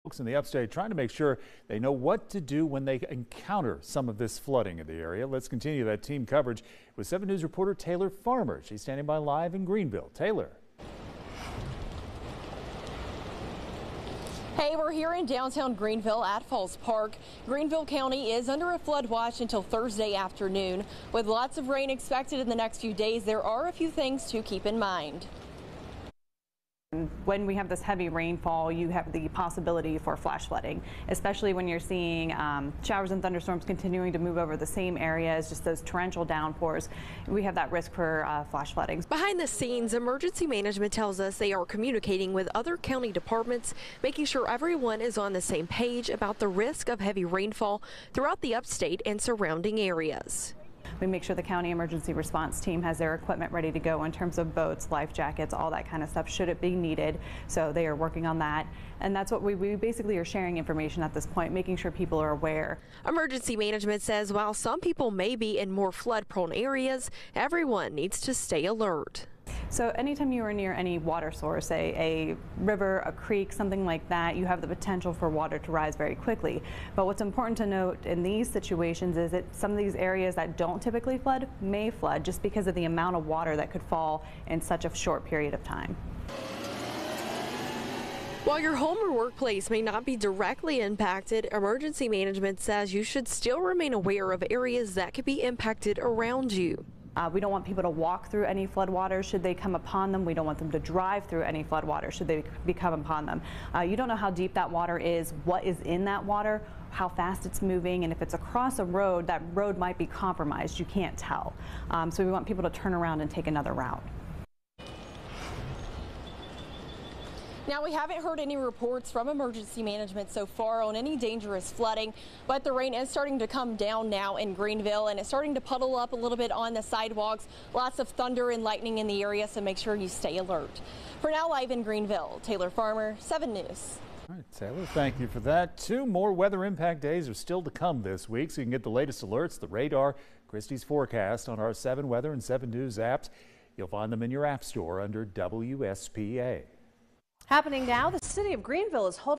Folks in the upstate trying to make sure they know what to do when they encounter some of this flooding in the area. Let's continue that team coverage with 7 News reporter Taylor Farmer. She's standing by live in Greenville. Taylor. Hey, we're here in downtown Greenville at Falls Park. Greenville County is under a flood watch until Thursday afternoon. With lots of rain expected in the next few days, there are a few things to keep in mind. When we have this heavy rainfall, you have the possibility for flash flooding, especially when you're seeing showers and thunderstorms continuing to move over the same areas, just those torrential downpours. We have that risk for flash flooding. Behind the scenes, emergency management tells us they are communicating with other county departments, making sure everyone is on the same page about the risk of heavy rainfall throughout the upstate and surrounding areas. We make sure the county emergency response team has their equipment ready to go in terms of boats, life jackets, all that kind of stuff should it be needed. So they are working on that. And that's what we basically are sharing information at this point, making sure people are aware. Emergency management says while some people may be in more flood prone areas, everyone needs to stay alert. So anytime you are near any water source, a river, a creek, something like that, you have the potential for water to rise very quickly. But what's important to note in these situations is that some of these areas that don't typically flood may flood just because of the amount of water that could fall in such a short period of time. While your home or workplace may not be directly impacted, emergency management says you should still remain aware of areas that could be impacted around you. We don't want people to walk through any floodwaters should they come upon them. We don't want them to drive through any floodwaters should they come upon them. You don't know how deep that water is, what is in that water, how fast it's moving, and if it's across a road, that road might be compromised. You can't tell. So we want people to turn around and take another route. Now, we haven't heard any reports from emergency management so far on any dangerous flooding, but the rain is starting to come down now in Greenville, and it's starting to puddle up a little bit on the sidewalks. Lots of thunder and lightning in the area, so make sure you stay alert. For now, live in Greenville, Taylor Farmer, 7 News. All right, Taylor, thank you for that. 2 more weather impact days are still to come this week, so you can get the latest alerts, the radar, Christie's forecast on our 7 Weather and 7 News apps. You'll find them in your app store under WSPA. Happening now, the city of Greenville is holding